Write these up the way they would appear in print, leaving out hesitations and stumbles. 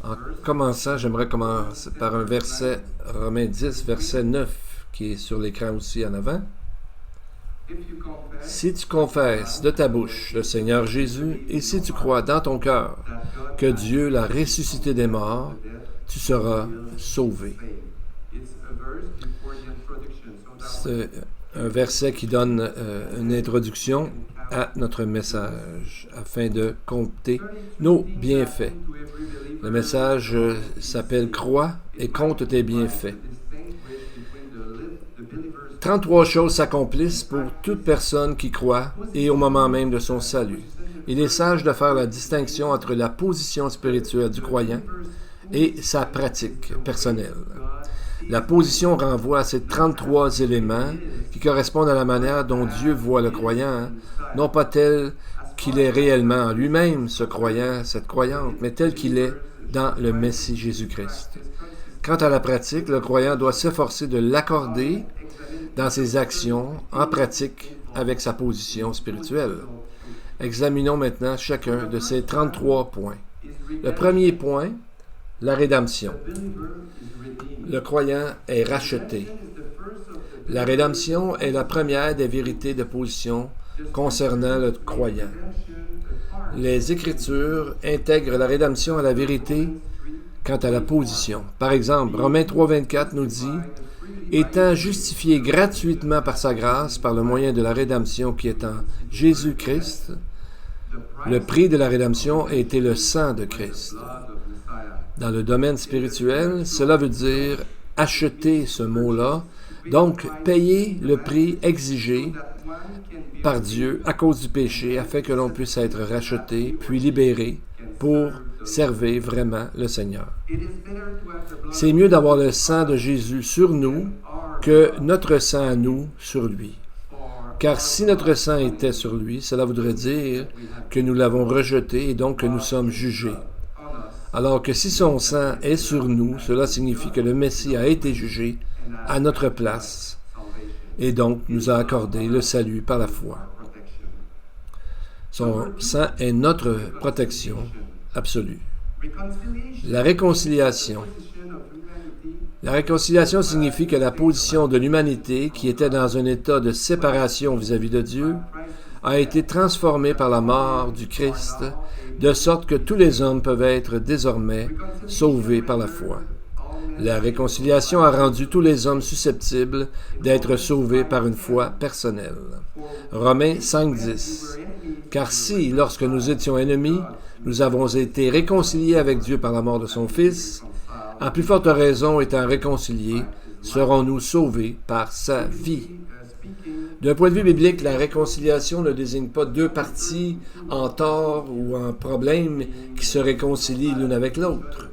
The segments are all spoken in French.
En commençant, j'aimerais commencer par un verset, Romains 10, verset 9, qui est sur l'écran aussi en avant. Si tu confesses de ta bouche le Seigneur Jésus, et si tu crois dans ton cœur que Dieu l'a ressuscité des morts, tu seras sauvé. C'est un verset qui donne une introduction à notre message, afin de compter nos bienfaits. Le message s'appelle « Crois et compte tes bienfaits ». 33 choses s'accomplissent pour toute personne qui croit et au moment même de son salut. Il est sage de faire la distinction entre la position spirituelle du croyant et sa pratique personnelle. La position renvoie à ces 33 éléments qui correspondent à la manière dont Dieu voit le croyant, non pas tel qu'il est réellement en lui-même, ce croyant, cette croyante, mais tel qu'il est dans le Messie Jésus-Christ. Quant à la pratique, le croyant doit s'efforcer de l'accorder dans ses actions, en pratique avec sa position spirituelle. Examinons maintenant chacun de ces 33 points. Le premier point, la rédemption. Le croyant est racheté. La rédemption est la première des vérités de position concernant le croyant. Les Écritures intègrent la rédemption à la vérité quant à la position. Par exemple, Romains 3,24 nous dit « Étant justifié gratuitement par sa grâce, par le moyen de la rédemption qui est en Jésus-Christ, le prix de la rédemption a été le sang de Christ. » Dans le domaine spirituel, cela veut dire acheter ce mot-là, donc payer le prix exigé par Dieu à cause du péché, afin que l'on puisse être racheté, puis libéré pour servir vraiment le Seigneur. C'est mieux d'avoir le sang de Jésus sur nous que notre sang à nous sur lui. Car si notre sang était sur lui, cela voudrait dire que nous l'avons rejeté et donc que nous sommes jugés. Alors que si son sang est sur nous, cela signifie que le Messie a été jugé à notre place et donc nous a accordé le salut par la foi. Son sang est notre protection absolue. La réconciliation. La réconciliation signifie que la position de l'humanité, qui était dans un état de séparation vis-à-vis de Dieu, a été transformée par la mort du Christ, de sorte que tous les hommes peuvent être désormais sauvés par la foi. La réconciliation a rendu tous les hommes susceptibles d'être sauvés par une foi personnelle. Romains 5,10. Car si, lorsque nous étions ennemis, nous avons été réconciliés avec Dieu par la mort de son Fils, à plus forte raison, étant réconciliés, serons-nous sauvés par sa vie. D'un point de vue biblique, la réconciliation ne désigne pas deux parties en tort ou en problème qui se réconcilient l'une avec l'autre.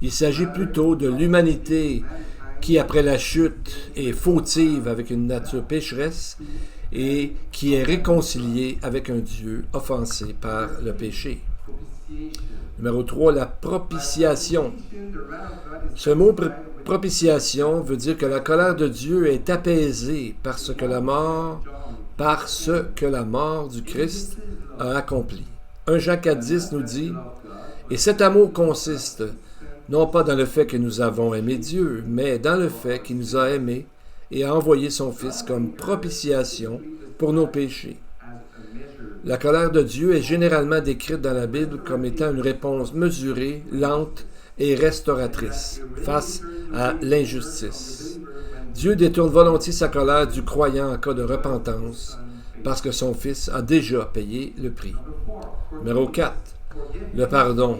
Il s'agit plutôt de l'humanité qui, après la chute, est fautive avec une nature pécheresse et qui est réconciliée avec un Dieu offensé par le péché. Numéro 3, la propitiation. Ce mot propitiation veut dire que la colère de Dieu est apaisée parce que la mort du Christ a accompli. 1 Jean 4,10 nous dit « Et cet amour consiste non pas dans le fait que nous avons aimé Dieu, mais dans le fait qu'il nous a aimés et a envoyé son Fils comme propitiation pour nos péchés. » La colère de Dieu est généralement décrite dans la Bible comme étant une réponse mesurée, lente et restauratrice face à l'injustice. Dieu détourne volontiers sa colère du croyant en cas de repentance parce que son Fils a déjà payé le prix. Numéro 4. Le pardon.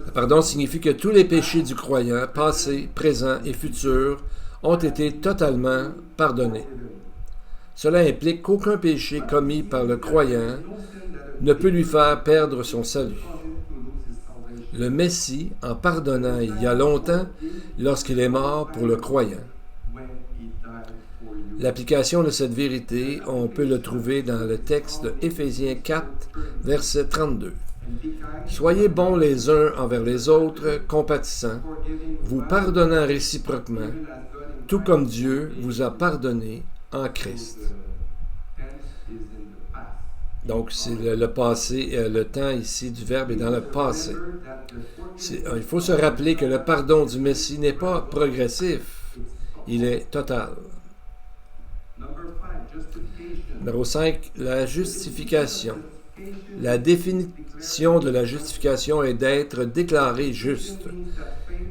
Le pardon signifie que tous les péchés du croyant, passés, présents et futurs, ont été totalement pardonnés. Cela implique qu'aucun péché commis par le croyant ne peut lui faire perdre son salut. Le Messie, en pardonnant il y a longtemps, lorsqu'il est mort pour le croyant. L'application de cette vérité, on peut le trouver dans le texte de Éphésiens 4, verset 32. Soyez bons les uns envers les autres, compatissants, vous pardonnant réciproquement, tout comme Dieu vous a pardonné en Christ. Donc, c'est le passé, le temps ici du verbe est dans le passé. Il faut se rappeler que le pardon du Messie n'est pas progressif, il est total. Numéro 5, la justification. La définition de la justification est d'être déclaré juste.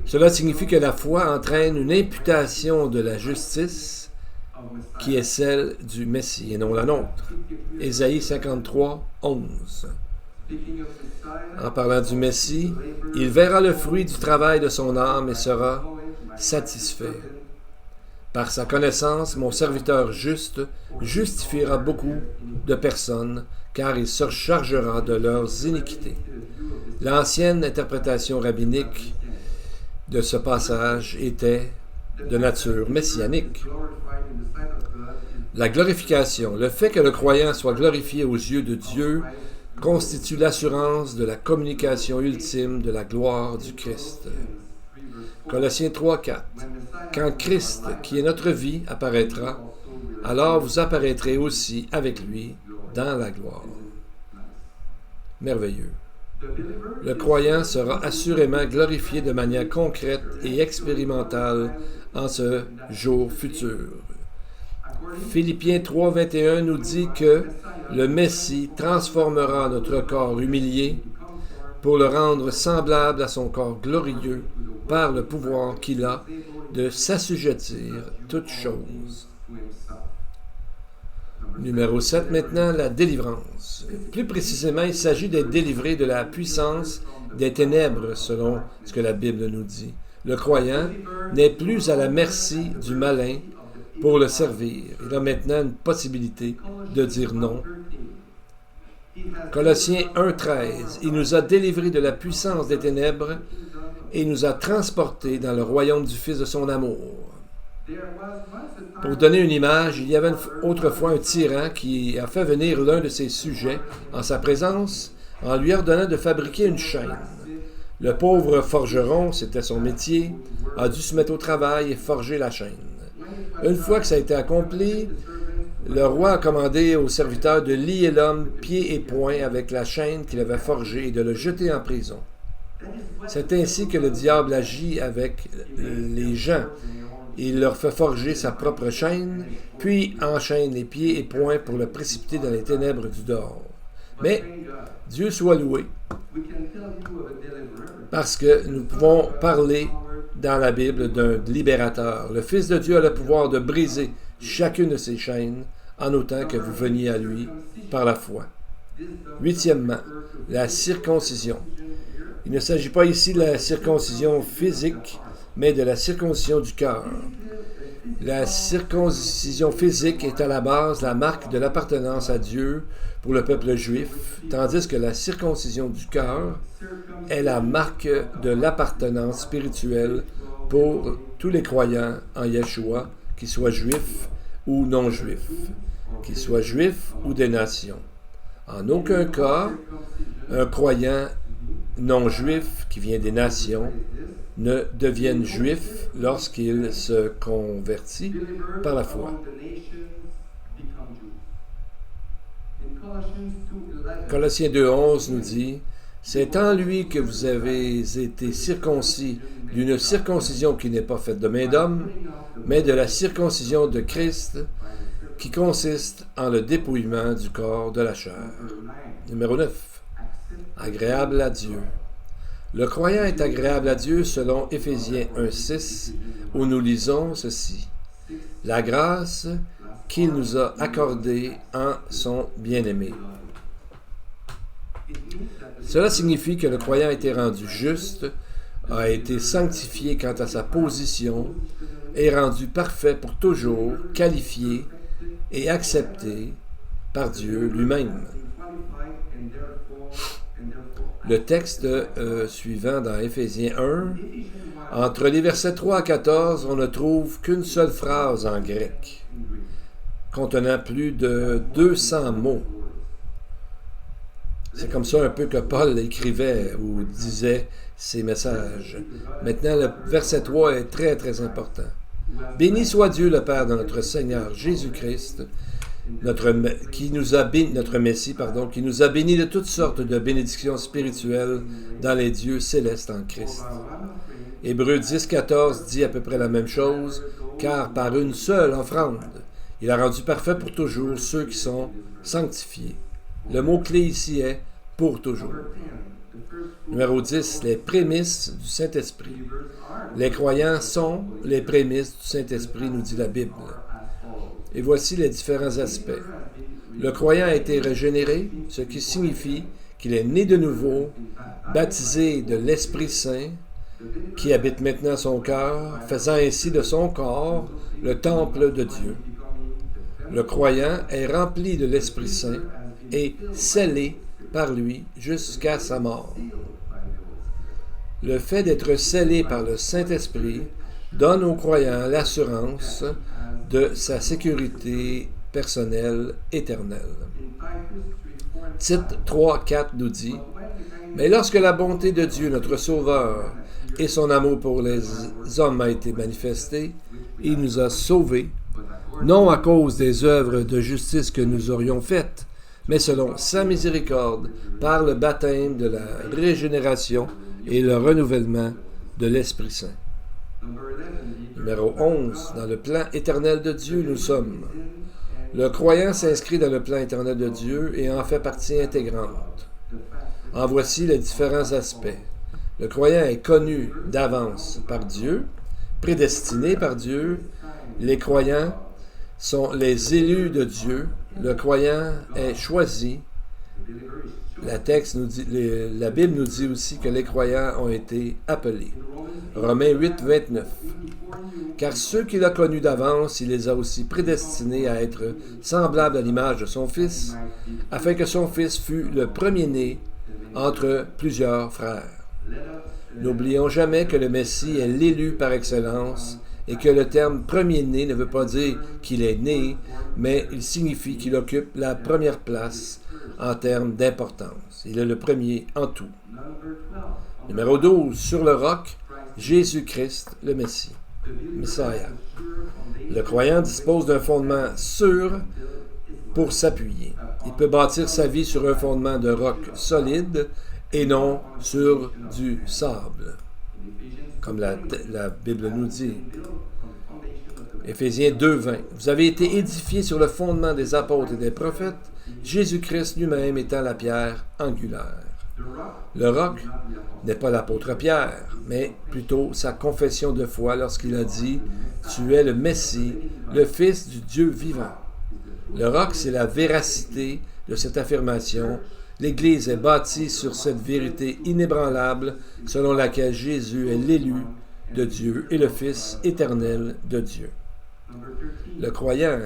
Cela signifie que la foi entraîne une imputation de la justice qui est celle du Messie et non la nôtre. Ésaïe 53, 11. En parlant du Messie, il verra le fruit du travail de son âme et sera satisfait. Par sa connaissance, mon serviteur juste justifiera beaucoup de personnes, car il se chargera de leurs iniquités. L'ancienne interprétation rabbinique de ce passage était de nature messianique. La glorification, le fait que le croyant soit glorifié aux yeux de Dieu, constitue l'assurance de la communication ultime de la gloire du Christ. Colossiens 3, 4. Quand Christ, qui est notre vie, apparaîtra, alors vous apparaîtrez aussi avec lui dans la gloire. Merveilleux. Le croyant sera assurément glorifié de manière concrète et expérimentale en ce jour futur. Philippiens 3, 21 nous dit que le Messie transformera notre corps humilié pour le rendre semblable à son corps glorieux par le pouvoir qu'il a de s'assujettir toutes choses. Numéro 7, maintenant, la délivrance. Plus précisément, il s'agit d'être délivré de la puissance des ténèbres, selon ce que la Bible nous dit. Le croyant n'est plus à la merci du malin pour le servir. Il a maintenant une possibilité de dire non. Colossiens 1, 13. Il nous a délivrés de la puissance des ténèbres et nous a transportés dans le royaume du Fils de son amour. Pour donner une image, il y avait autrefois un tyran qui a fait venir l'un de ses sujets en sa présence en lui ordonnant de fabriquer une chaîne. Le pauvre forgeron, c'était son métier, a dû se mettre au travail et forger la chaîne. Une fois que ça a été accompli, le roi a commandé aux serviteurs de lier l'homme pieds et poings avec la chaîne qu'il avait forgée et de le jeter en prison. C'est ainsi que le diable agit avec les gens. Il leur fait forger sa propre chaîne, puis enchaîne les pieds et poings pour le précipiter dans les ténèbres du dehors. Mais Dieu soit loué, parce que nous pouvons parler dans la Bible d'un libérateur. Le Fils de Dieu a le pouvoir de briser chacune de ces chaînes en autant que vous veniez à lui par la foi. Huitièmement, la circoncision. Il ne s'agit pas ici de la circoncision physique, mais de la circoncision du cœur. La circoncision physique est à la base la marque de l'appartenance à Dieu pour le peuple juif, tandis que la circoncision du cœur est la marque de l'appartenance spirituelle pour tous les croyants en Yeshua, qu'ils soient juifs ou non juifs, qu'ils soient juifs ou des nations. En aucun cas, un croyant non juif qui vient des nations ne deviennent juifs lorsqu'il se convertit par la foi. Colossiens 2,11 nous dit « C'est en lui que vous avez été circoncis d'une circoncision qui n'est pas faite de main d'homme, mais de la circoncision de Christ, qui consiste en le dépouillement du corps de la chair. » Numéro 9. Agréable à Dieu. Le croyant est agréable à Dieu selon Éphésiens 1,6, où nous lisons ceci. La grâce qu'il nous a accordée en son bien-aimé. Cela signifie que le croyant a été rendu juste, a été sanctifié quant à sa position, est rendu parfait pour toujours, qualifié et accepté par Dieu lui-même. Le texte suivant dans Éphésiens 1, entre les versets 3 à 14, on ne trouve qu'une seule phrase en grec, contenant plus de 200 mots. C'est comme ça un peu que Paul écrivait ou disait ses messages. Maintenant, le verset 3 est très, très important. Béni soit Dieu le Père de notre Seigneur Jésus-Christ, notre Messie, qui nous a bénis de toutes sortes de bénédictions spirituelles dans les dieux célestes en Christ. Hébreux 10,14 dit à peu près la même chose, car par une seule offrande, il a rendu parfait pour toujours ceux qui sont sanctifiés. Le mot-clé ici est « pour toujours ». Numéro 10, les prémices du Saint-Esprit. Les croyants sont les prémices du Saint-Esprit, nous dit la Bible. Et voici les différents aspects. Le croyant a été régénéré, ce qui signifie qu'il est né de nouveau, baptisé de l'Esprit Saint, qui habite maintenant son cœur, faisant ainsi de son corps le temple de Dieu. Le croyant est rempli de l'Esprit Saint et scellé par lui jusqu'à sa mort. Le fait d'être scellé par le Saint-Esprit donne aux croyants l'assurance de sa sécurité personnelle éternelle. Tite 3,4 nous dit « Mais lorsque la bonté de Dieu, notre Sauveur, et son amour pour les hommes a été manifesté, il nous a sauvés, non à cause des œuvres de justice que nous aurions faites, mais selon sa miséricorde, par le baptême de la régénération et le renouvellement de l'Esprit Saint. » Numéro 11. Dans le plan éternel de Dieu, nous sommes. Le croyant s'inscrit dans le plan éternel de Dieu et en fait partie intégrante. En voici les différents aspects. Le croyant est connu d'avance par Dieu, prédestiné par Dieu. Les croyants sont les élus de Dieu. Le croyant est choisi. La Bible nous dit aussi que les croyants ont été appelés. Romains 8, 29. Car ceux qu'il a connus d'avance, il les a aussi prédestinés à être semblables à l'image de son Fils, afin que son Fils fût le premier-né entre plusieurs frères. N'oublions jamais que le Messie est l'élu par excellence et que le terme premier-né ne veut pas dire qu'il est né, mais il signifie qu'il occupe la première place en termes d'importance. Il est le premier en tout. Numéro 12. Sur le roc, Jésus-Christ, le Messie. Messiah. Le croyant dispose d'un fondement sûr pour s'appuyer. Il peut bâtir sa vie sur un fondement de roc solide et non sur du sable, comme la Bible nous dit. Éphésiens 2,20. Vous avez été édifiés sur le fondement des apôtres et des prophètes, Jésus-Christ lui-même étant la pierre angulaire. Le roc n'est pas l'apôtre Pierre, mais plutôt sa confession de foi lorsqu'il a dit « Tu es le Messie, le Fils du Dieu vivant ». Le roc, c'est la véracité de cette affirmation. L'Église est bâtie sur cette vérité inébranlable selon laquelle Jésus est l'élu de Dieu et le Fils éternel de Dieu. Les croyants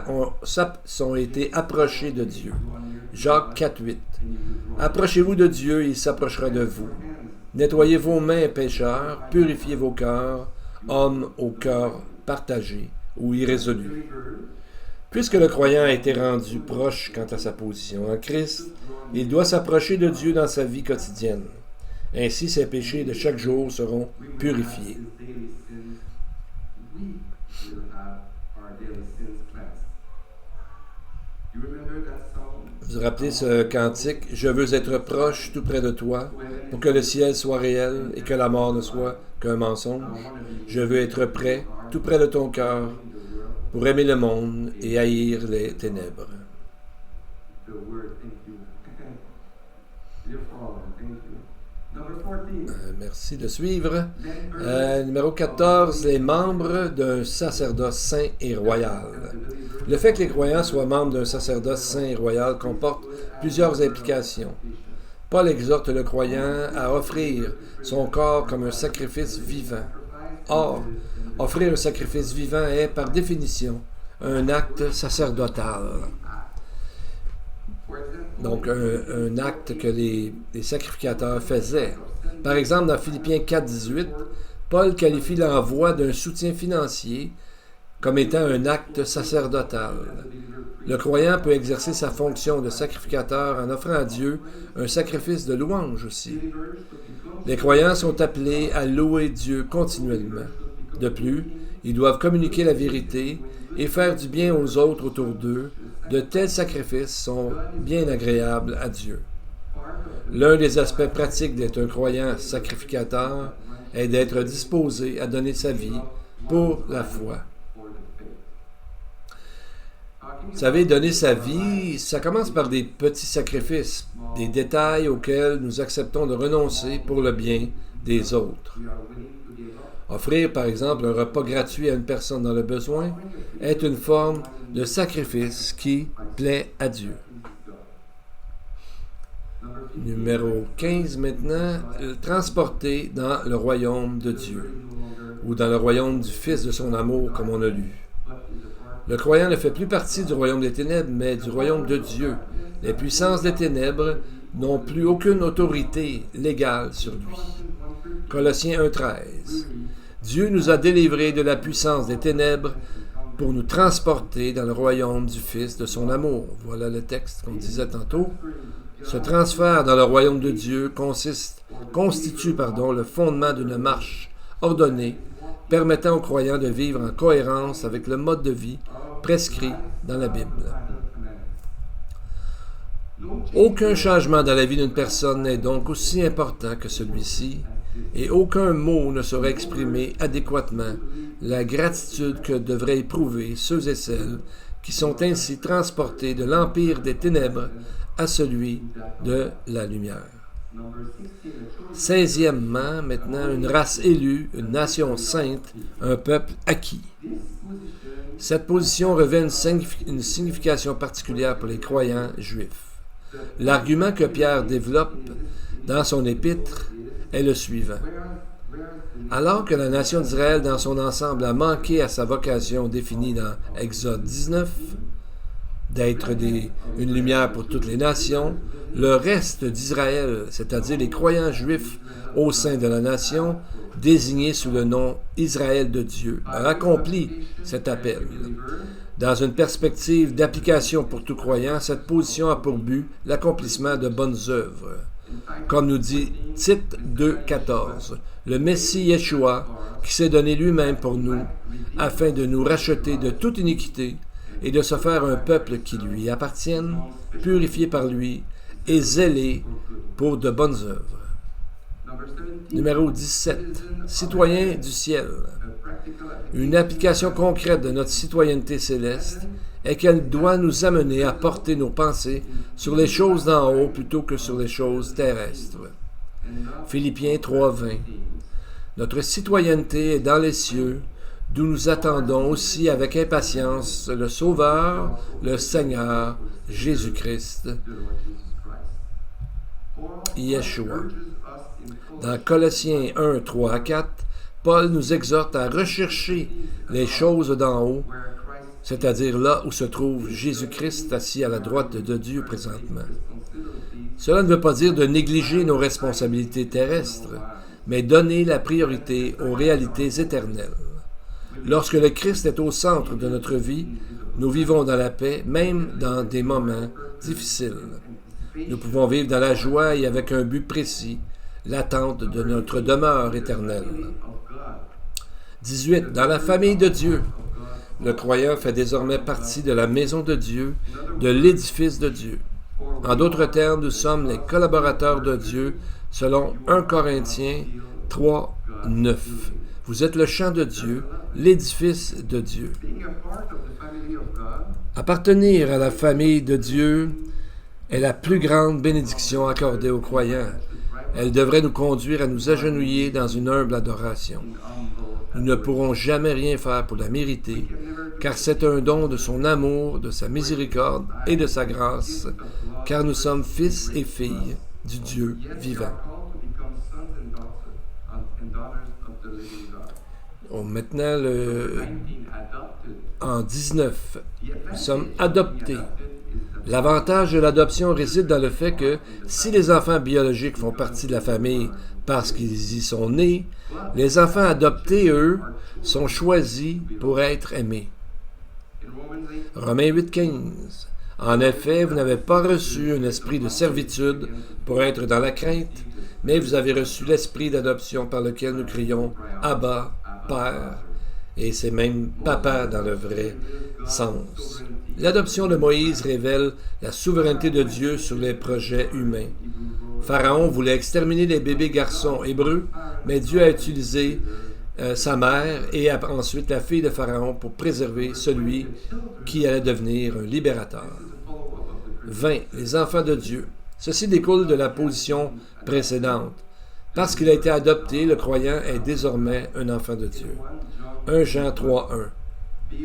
ont été approchés de Dieu. Jacques 4,8. Approchez-vous de Dieu et il s'approchera de vous. Nettoyez vos mains, pécheurs, purifiez vos cœurs, hommes au cœur partagé ou irrésolu. Puisque le croyant a été rendu proche quant à sa position en Christ, il doit s'approcher de Dieu dans sa vie quotidienne. Ainsi, ses péchés de chaque jour seront purifiés. Vous vous rappelez ce cantique « Je veux être proche tout près de toi, pour que le ciel soit réel et que la mort ne soit qu'un mensonge. Je veux être près, tout près de ton cœur, pour aimer le monde et haïr les ténèbres. » Merci de suivre. Numéro 14, les membres d'un sacerdoce saint et royal. Le fait que les croyants soient membres d'un sacerdoce saint et royal comporte plusieurs implications. Paul exhorte le croyant à offrir son corps comme un sacrifice vivant. Or, offrir un sacrifice vivant est, par définition, un acte sacerdotal. Donc, un acte que les sacrificateurs faisaient. Par exemple, dans Philippiens 4,18, Paul qualifie l'envoi d'un soutien financier comme étant un acte sacerdotal. Le croyant peut exercer sa fonction de sacrificateur en offrant à Dieu un sacrifice de louange aussi. Les croyants sont appelés à louer Dieu continuellement. De plus, Ils doivent communiquer la vérité et faire du bien aux autres autour d'eux. De tels sacrifices sont bien agréables à Dieu. L'un des aspects pratiques d'être un croyant sacrificateur est d'être disposé à donner sa vie pour la foi. Vous savez, donner sa vie, ça commence par des petits sacrifices, des détails auxquels nous acceptons de renoncer pour le bien des autres. Offrir, par exemple, un repas gratuit à une personne dans le besoin est une forme de sacrifice qui plaît à Dieu. Numéro 15 maintenant, transporter dans le royaume de Dieu, ou dans le royaume du Fils de son amour, comme on a lu. Le croyant ne fait plus partie du royaume des ténèbres, mais du royaume de Dieu. Les puissances des ténèbres n'ont plus aucune autorité légale sur lui. Colossiens 1,13. Dieu nous a délivrés de la puissance des ténèbres pour nous transporter dans le royaume du Fils de son amour. Voilà le texte qu'on disait tantôt. Ce transfert dans le royaume de Dieu constitue le fondement d'une marche ordonnée permettant aux croyants de vivre en cohérence avec le mode de vie prescrit dans la Bible. Aucun changement dans la vie d'une personne n'est donc aussi important que celui-ci, et aucun mot ne saurait exprimer adéquatement la gratitude que devraient éprouver ceux et celles qui sont ainsi transportés de l'empire des ténèbres à celui de la lumière. 16e, maintenant, une race élue, une nation sainte, un peuple acquis. Cette position revêt une signification particulière pour les croyants juifs. L'argument que Pierre développe dans son épître est le suivant. Alors que la nation d'Israël dans son ensemble a manqué à sa vocation définie dans Exode 19, d'être une lumière pour toutes les nations, le reste d'Israël, c'est-à-dire les croyants juifs au sein de la nation, désignés sous le nom Israël de Dieu, a accompli cet appel. Dans une perspective d'application pour tout croyant, cette position a pour but l'accomplissement de bonnes œuvres. Comme nous dit Tite 2,14, le Messie Yeshua, qui s'est donné lui-même pour nous, afin de nous racheter de toute iniquité et de se faire un peuple qui lui appartienne, purifié par lui et zélé pour de bonnes œuvres. Numéro 17. Citoyens du ciel. Une application concrète de notre citoyenneté céleste est qu'elle doit nous amener à porter nos pensées sur les choses d'en haut plutôt que sur les choses terrestres. Philippiens 3,20. Notre citoyenneté est dans les cieux, d'où nous attendons aussi avec impatience le Sauveur, le Seigneur, Jésus-Christ, Yeshua. Dans Colossiens 1, 3 à 4, Paul nous exhorte à rechercher les choses d'en haut, c'est-à-dire là où se trouve Jésus-Christ assis à la droite de Dieu présentement. Cela ne veut pas dire de négliger nos responsabilités terrestres, mais donner la priorité aux réalités éternelles. Lorsque le Christ est au centre de notre vie, nous vivons dans la paix, même dans des moments difficiles. Nous pouvons vivre dans la joie et avec un but précis, l'attente de notre demeure éternelle. 18. Dans la famille de Dieu, le croyant fait désormais partie de la maison de Dieu, de l'édifice de Dieu. En d'autres termes, nous sommes les collaborateurs de Dieu, selon 1 Corinthiens 3, 9. Vous êtes le champ de Dieu, l'édifice de Dieu. Appartenir à la famille de Dieu est la plus grande bénédiction accordée aux croyants. Elle devrait nous conduire à nous agenouiller dans une humble adoration. Nous ne pourrons jamais rien faire pour la mériter, car c'est un don de son amour, de sa miséricorde et de sa grâce, car nous sommes fils et filles du Dieu vivant. Maintenant, en 19, nous sommes adoptés. L'avantage de l'adoption réside dans le fait que si les enfants biologiques font partie de la famille parce qu'ils y sont nés, les enfants adoptés, eux, sont choisis pour être aimés. Romains 8,15. En effet, vous n'avez pas reçu un esprit de servitude pour être dans la crainte, mais vous avez reçu l'esprit d'adoption par lequel nous crions « Abba, Père ». et c'est même papa dans le vrai sens. L'adoption de Moïse révèle la souveraineté de Dieu sur les projets humains. Pharaon voulait exterminer les bébés garçons hébreux, mais Dieu a utilisé sa mère et ensuite la fille de Pharaon pour préserver celui qui allait devenir un libérateur. 20. Les enfants de Dieu. Ceci découle de la position précédente. Parce qu'il a été adopté, le croyant est désormais un enfant de Dieu. 1 Jean 3:1.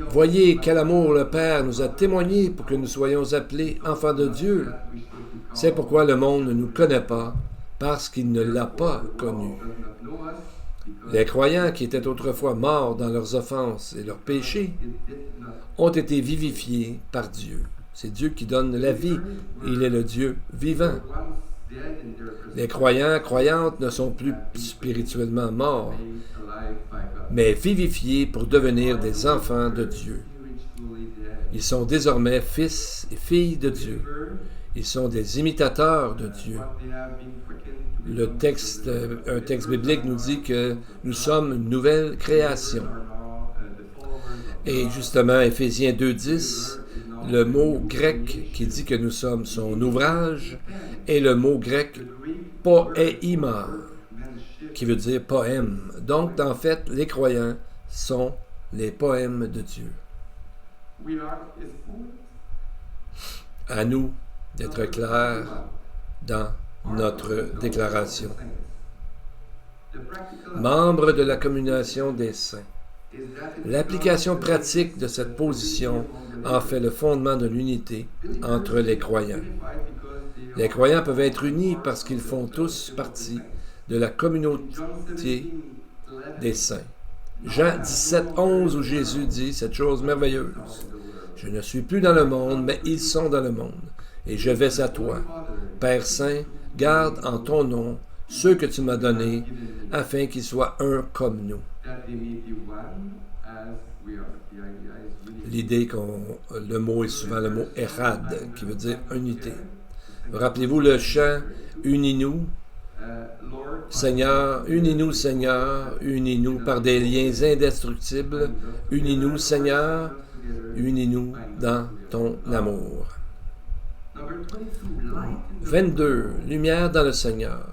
Voyez quel amour le Père nous a témoigné pour que nous soyons appelés enfants de Dieu. C'est pourquoi le monde ne nous connaît pas, parce qu'il ne l'a pas connu. Les croyants qui étaient autrefois morts dans leurs offenses et leurs péchés ont été vivifiés par Dieu. C'est Dieu qui donne la vie. Il est le Dieu vivant. Les croyants, croyantes ne sont plus spirituellement morts, mais vivifiés pour devenir des enfants de Dieu. Ils sont désormais fils et filles de Dieu. Ils sont des imitateurs de Dieu. Un texte biblique nous dit que nous sommes une nouvelle création. Et justement, Éphésiens 2:10, le mot grec qui dit que nous sommes son ouvrage est le mot grec poéima, qui veut dire poème. Donc, en fait, les croyants sont les poèmes de Dieu. À nous d'être clairs dans notre déclaration. Membres de la communion des saints. L'application pratique de cette position en fait le fondement de l'unité entre les croyants. Les croyants peuvent être unis parce qu'ils font tous partie de la communauté des saints. Jean 17:11 où Jésus dit cette chose merveilleuse. Je ne suis plus dans le monde, mais ils sont dans le monde. Et je vais à toi. Père Saint, garde en ton nom ceux que tu m'as donnés, afin qu'ils soient un comme nous. L'idée le mot est souvent le mot Echad, qui veut dire unité. Rappelez-vous le chant Unis-nous, Seigneur, unis-nous, Seigneur, unis-nous par des liens indestructibles, unis-nous, Seigneur, unis-nous dans ton amour. 22. Lumière dans le Seigneur.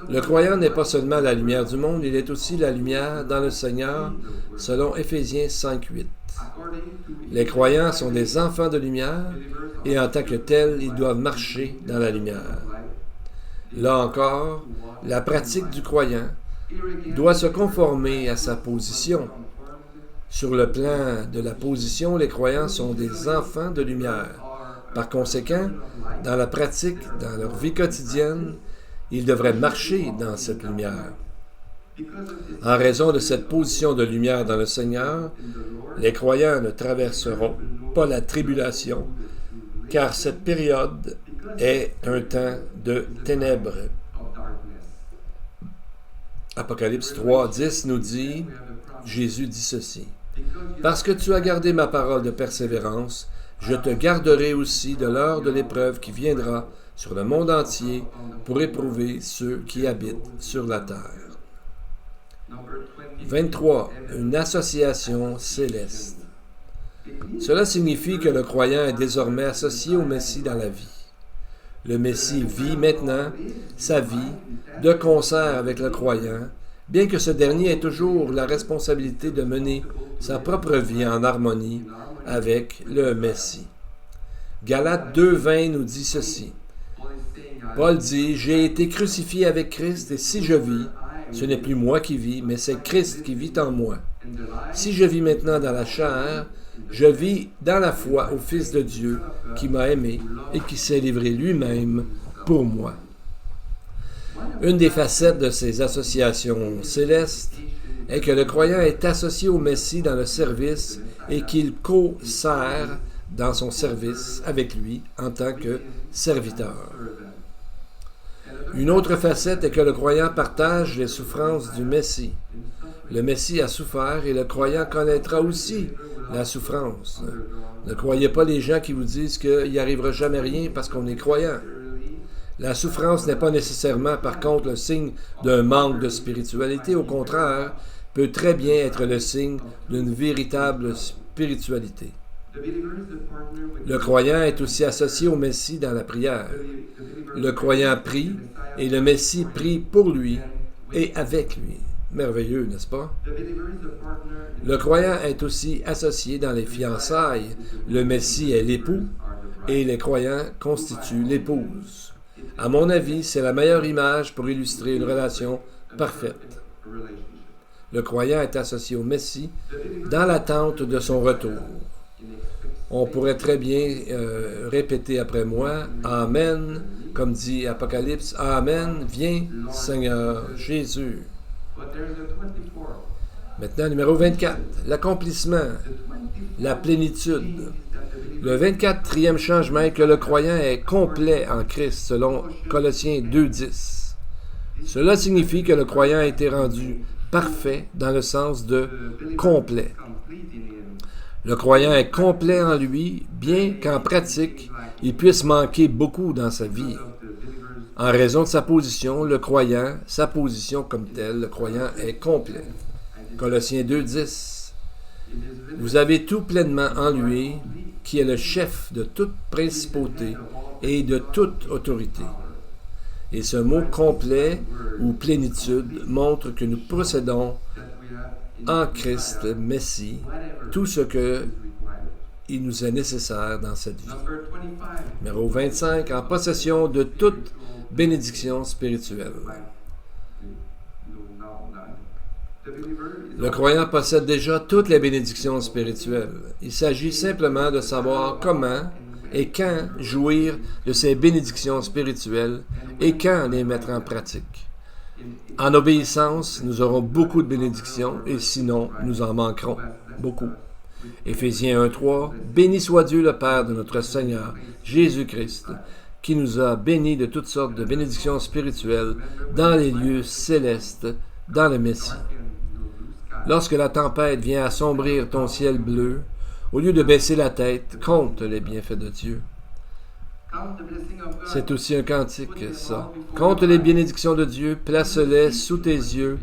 Le croyant n'est pas seulement la lumière du monde, il est aussi la lumière dans le Seigneur, selon Éphésiens 5:8. Les croyants sont des enfants de lumière, et en tant que tels, ils doivent marcher dans la lumière. Là encore, la pratique du croyant doit se conformer à sa position. Sur le plan de la position, les croyants sont des enfants de lumière. Par conséquent, dans la pratique, dans leur vie quotidienne, ils devraient marcher dans cette lumière. En raison de cette position de lumière dans le Seigneur, les croyants ne traverseront pas la tribulation, car cette période est un temps de ténèbres. Apocalypse 3:10 nous dit, Jésus dit ceci, « Parce que tu as gardé ma parole de persévérance, je te garderai aussi de l'heure de l'épreuve qui viendra sur le monde entier pour éprouver ceux qui habitent sur la terre. » 23. Une association céleste. Cela signifie que le croyant est désormais associé au Messie dans la vie. Le Messie vit maintenant sa vie de concert avec le croyant, bien que ce dernier ait toujours la responsabilité de mener sa propre vie en harmonie avec le Messie. Galates 2:20 nous dit ceci. Paul dit, « J'ai été crucifié avec Christ, et si je vis, ce n'est plus moi qui vis, mais c'est Christ qui vit en moi. Si je vis maintenant dans la chair, je vis dans la foi au Fils de Dieu qui m'a aimé et qui s'est livré lui-même pour moi. » Une des facettes de ces associations célestes est que le croyant est associé au Messie dans le service et qu'il co-sert dans son service avec lui en tant que serviteur. Une autre facette est que le croyant partage les souffrances du Messie. Le Messie a souffert et le croyant connaîtra aussi la souffrance. Ne croyez pas les gens qui vous disent qu'il n'y arrivera jamais rien parce qu'on est croyant. La souffrance n'est pas nécessairement, par contre, le signe d'un manque de spiritualité. Au contraire, peut très bien être le signe d'une véritable spiritualité. Le croyant est aussi associé au Messie dans la prière. Le croyant prie et le Messie prie pour lui et avec lui. Merveilleux, n'est-ce pas? Le croyant est aussi associé dans les fiançailles. Le Messie est l'époux et les croyants constituent l'épouse. À mon avis, c'est la meilleure image pour illustrer une relation parfaite. Le croyant est associé au Messie dans l'attente de son retour. On pourrait très bien répéter après moi, Amen, comme dit Apocalypse, Amen, viens Seigneur Jésus. Maintenant, numéro 24, l'accomplissement, la plénitude. Le 24e changement est que le croyant est complet en Christ, selon Colossiens 2,10. Cela signifie que le croyant a été rendu parfait dans le sens de complet. Le croyant est complet en lui, bien qu'en pratique, il puisse manquer beaucoup dans sa vie. En raison de sa position, le croyant, sa position comme telle, le croyant est complet. Colossiens 2,10. Vous avez tout pleinement en lui, qui est le chef de toute principauté et de toute autorité. Et ce mot complet ou plénitude montre que nous possédons en Christ, le Messie, tout ce que il nous est nécessaire dans cette vie. Numéro 25, en possession de toute bénédiction spirituelle. Le croyant possède déjà toutes les bénédictions spirituelles. Il s'agit simplement de savoir comment et quand jouir de ces bénédictions spirituelles et quand les mettre en pratique. En obéissance, nous aurons beaucoup de bénédictions et sinon, nous en manquerons beaucoup. Éphésiens 1,3 Béni soit Dieu le Père de notre Seigneur Jésus-Christ, qui nous a bénis de toutes sortes de bénédictions spirituelles dans les lieux célestes, dans le Messie. Lorsque la tempête vient assombrir ton ciel bleu, au lieu de baisser la tête, compte les bienfaits de Dieu. C'est aussi un cantique, ça. Compte les bénédictions de Dieu, place-les sous tes yeux.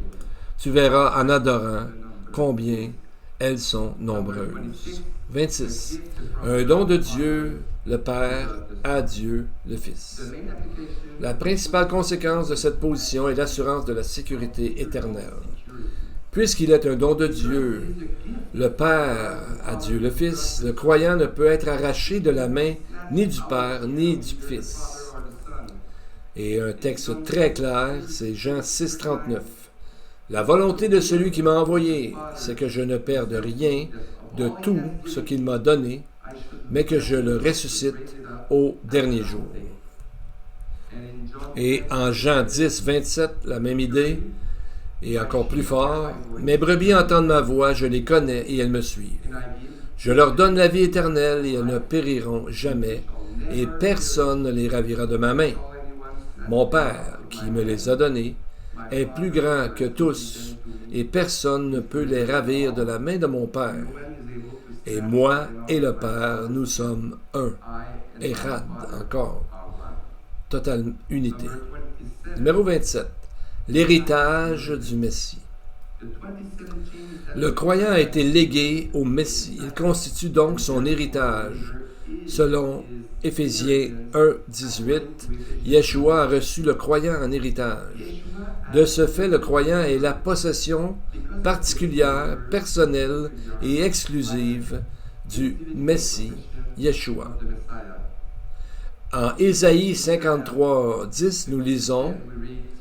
Tu verras en adorant combien elles sont nombreuses. 26. Un don de Dieu, le Père, à Dieu, le Fils. La principale conséquence de cette position est l'assurance de la sécurité éternelle. Puisqu'il est un don de Dieu, le Père à Dieu le Fils, le croyant ne peut être arraché de la main ni du Père ni du Fils. Et un texte très clair, c'est Jean 6,39. La volonté de celui qui m'a envoyé, c'est que je ne perde rien de tout ce qu'il m'a donné, mais que je le ressuscite au dernier jour. Et en Jean 10,27, la même idée, et encore plus fort, mes brebis entendent ma voix, je les connais et elles me suivent. Je leur donne la vie éternelle et elles ne périront jamais, et personne ne les ravira de ma main. Mon Père, qui me les a donnés, est plus grand que tous, et personne ne peut les ravir de la main de mon Père. Et moi et le Père, nous sommes un. Echad, encore. Totale unité. Numéro 27. L'héritage du Messie. Le croyant a été légué au Messie. Il constitue donc son héritage. Selon Éphésiens 1,18, Yeshua a reçu le croyant en héritage. De ce fait, le croyant est la possession particulière, personnelle et exclusive du Messie, Yeshua. En Ésaïe 53,10, nous lisons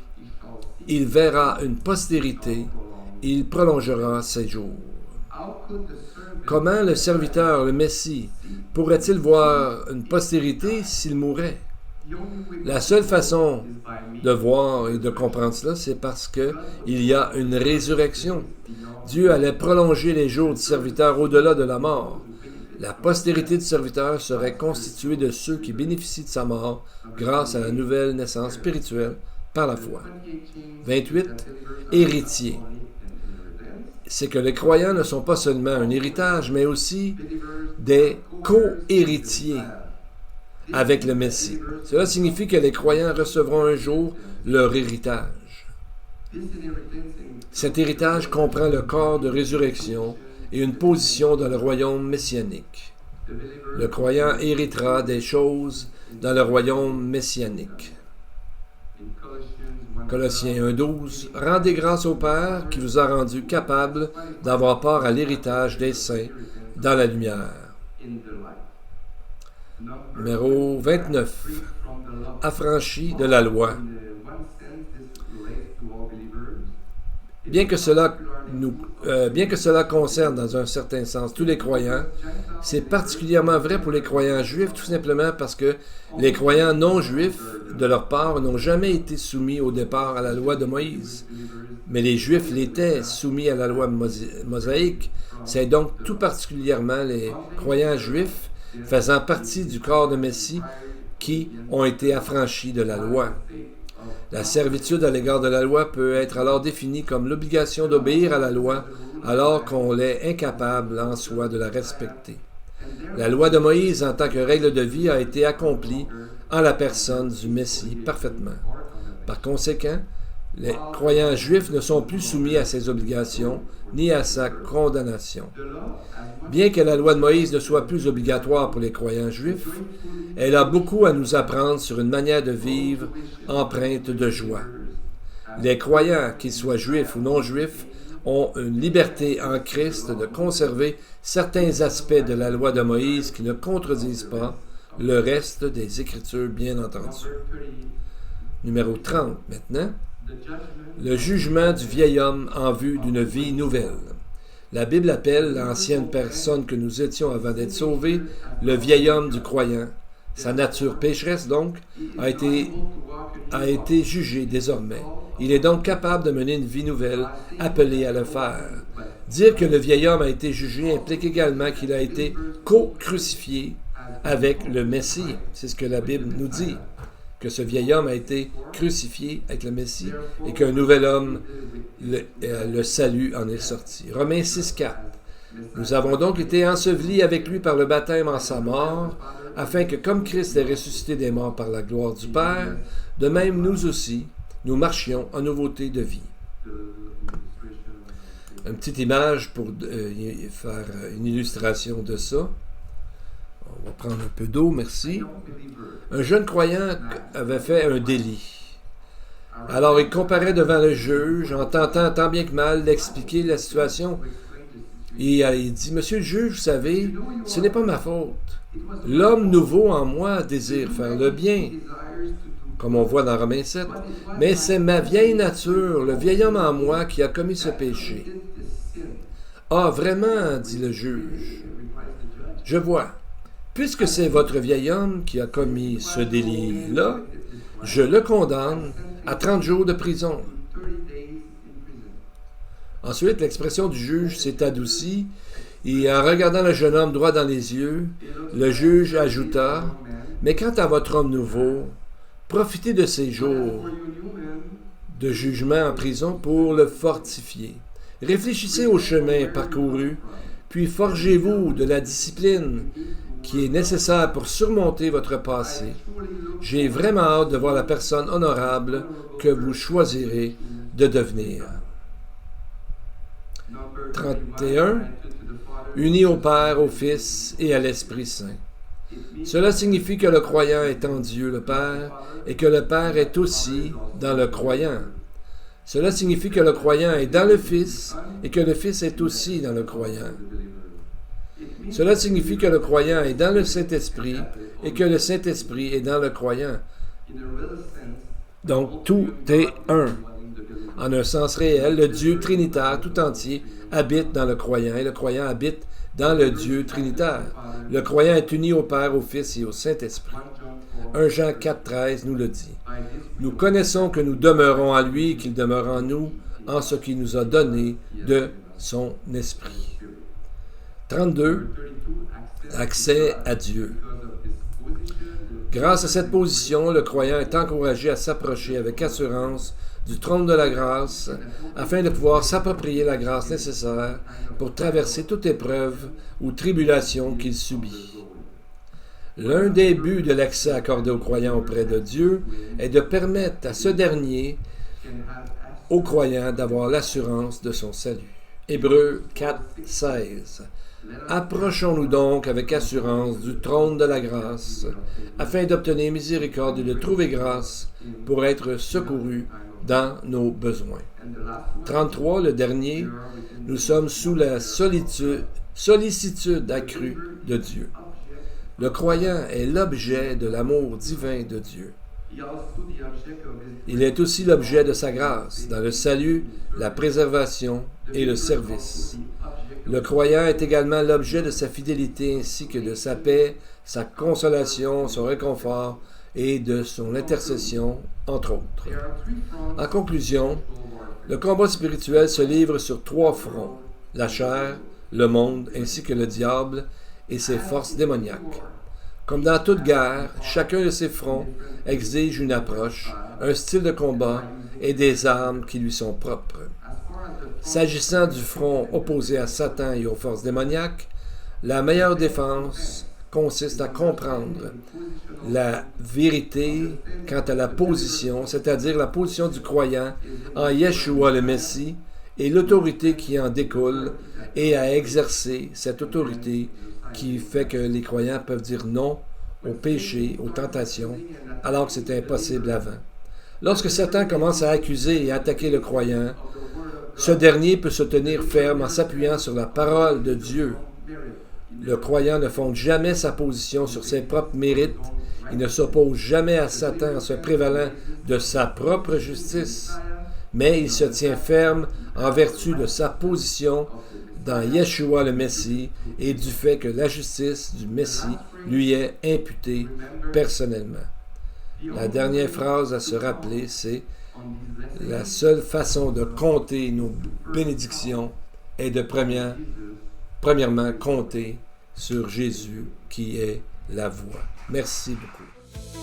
« Il verra une postérité, il prolongera ses jours. » Comment le serviteur, le Messie, pourrait-il voir une postérité s'il mourait? La seule façon de voir et de comprendre cela, c'est parce qu'il y a une résurrection. Dieu allait prolonger les jours du serviteur au-delà de la mort. La postérité du serviteur serait constituée de ceux qui bénéficient de sa mort grâce à la nouvelle naissance spirituelle par la foi. 28. Héritier. C'est que les croyants ne sont pas seulement un héritage, mais aussi des co-héritiers avec le Messie. Cela signifie que les croyants recevront un jour leur héritage. Cet héritage comprend le corps de résurrection et une position dans le royaume messianique. Le croyant héritera des choses dans le royaume messianique. Colossiens 1,12 « Rendez grâce au Père qui vous a rendu capable d'avoir part à l'héritage des saints dans la lumière. » Numéro 29. Affranchi de la loi. Bien que cela concerne dans un certain sens tous les croyants, c'est particulièrement vrai pour les croyants juifs, tout simplement parce que les croyants non juifs, de leur part, n'ont jamais été soumis au départ à la loi de Moïse. Mais les Juifs l'étaient soumis à la loi mosaïque. C'est donc tout particulièrement les croyants juifs faisant partie du corps de Messie qui ont été affranchis de la loi. La servitude à l'égard de la loi peut être alors définie comme l'obligation d'obéir à la loi alors qu'on est incapable en soi de la respecter. La loi de Moïse en tant que règle de vie a été accomplie en la personne du Messie parfaitement. Par conséquent, les croyants juifs ne sont plus soumis à ses obligations ni à sa condamnation. Bien que la loi de Moïse ne soit plus obligatoire pour les croyants juifs, elle a beaucoup à nous apprendre sur une manière de vivre empreinte de joie. Les croyants, qu'ils soient juifs ou non juifs, ont une liberté en Christ de conserver certains aspects de la loi de Moïse qui ne contredisent pas le reste des Écritures, bien entendu. Numéro 30, maintenant. Le jugement du vieil homme en vue d'une vie nouvelle. La Bible appelle l'ancienne personne que nous étions avant d'être sauvés le vieil homme du croyant. Sa nature pécheresse, donc, a été jugée désormais. Il est donc capable de mener une vie nouvelle, appelé à le faire. Dire que le vieil homme a été jugé implique également qu'il a été co-crucifié avec le Messie. C'est ce que la Bible nous dit, que ce vieil homme a été crucifié avec le Messie et qu'un nouvel homme, le salut, en est sorti. Romains 6,4. Nous avons donc été ensevelis avec lui par le baptême en sa mort, afin que, comme Christ est ressuscité des morts par la gloire du Père, de même nous aussi, nous marchions en nouveauté de vie. Une petite image pour faire une illustration de ça. On va prendre un peu d'eau, merci. Un jeune croyant avait fait un délit. Alors il comparait devant le juge en tentant tant bien que mal d'expliquer la situation. Et il dit, « Monsieur le juge, vous savez, ce n'est pas ma faute. L'homme nouveau en moi désire faire le bien, comme on voit dans Romains 7, mais c'est ma vieille nature, le vieil homme en moi qui a commis ce péché. » « Ah, vraiment, dit le juge, je vois. Puisque c'est votre vieil homme qui a commis ce délit-là, je le condamne à 30 jours de prison. » Ensuite, l'expression du juge s'est adoucie, et en regardant le jeune homme droit dans les yeux, le juge ajouta, « Mais quant à votre homme nouveau, profitez de ces jours de jugement en prison pour le fortifier. Réfléchissez au chemin parcouru, puis forgez-vous de la discipline qui est nécessaire pour surmonter votre passé. J'ai vraiment hâte de voir la personne honorable que vous choisirez de devenir. » 31. Unis au Père, au Fils et à l'Esprit Saint. Cela signifie que le croyant est en Dieu le Père et que le Père est aussi dans le croyant. Cela signifie que le croyant est dans le Fils et que le Fils est aussi dans le croyant. Cela signifie que le croyant est dans le Saint-Esprit et que le Saint-Esprit est dans le croyant. Donc, tout est un. En un sens réel, le Dieu trinitaire tout entier habite dans le croyant et le croyant habite dans le Dieu trinitaire. Le croyant est uni au Père, au Fils et au Saint-Esprit. 1 Jean 4,13 nous le dit. Nous connaissons que nous demeurons en lui et qu'il demeure en nous, en ce qu'il nous a donné de son esprit. 32. Accès à Dieu. Grâce à cette position, le croyant est encouragé à s'approcher avec assurance du trône de la grâce, afin de pouvoir s'approprier la grâce nécessaire pour traverser toute épreuve ou tribulation qu'il subit. L'un des buts de l'accès accordé aux croyants auprès de Dieu est de permettre à ce dernier, au croyant d'avoir l'assurance de son salut. Hébreux 4, 16. Approchons-nous donc avec assurance du trône de la grâce, afin d'obtenir miséricorde et de trouver grâce pour être secourus dans nos besoins. 33, le dernier, nous sommes sous la sollicitude accrue de Dieu. Le croyant est l'objet de l'amour divin de Dieu. Il est aussi l'objet de sa grâce, dans le salut, la préservation et le service. Le croyant est également l'objet de sa fidélité ainsi que de sa paix, sa consolation, son réconfort et de son intercession, entre autres. En conclusion, le combat spirituel se livre sur 3 fronts, la chair, le monde ainsi que le diable et ses forces démoniaques. Comme dans toute guerre, chacun de ces fronts exige une approche, un style de combat et des armes qui lui sont propres. S'agissant du front opposé à Satan et aux forces démoniaques, la meilleure défense consiste à comprendre la vérité quant à la position, c'est-à-dire la position du croyant en Yeshua le Messie et l'autorité qui en découle, et à exercer cette autorité qui fait que les croyants peuvent dire non au péché, aux tentations, alors que c'était impossible avant. Lorsque Satan commence à accuser et à attaquer le croyant, ce dernier peut se tenir ferme en s'appuyant sur la parole de Dieu. Le croyant ne fonde jamais sa position sur ses propres mérites. Il ne s'oppose jamais à Satan en se prévalant de sa propre justice, mais il se tient ferme en vertu de sa position dans Yeshua le Messie et du fait que la justice du Messie lui est imputée personnellement. La dernière phrase à se rappeler, c'est « La seule façon de compter nos bénédictions est de premièrement compter sur Jésus qui est la voie. » Merci beaucoup.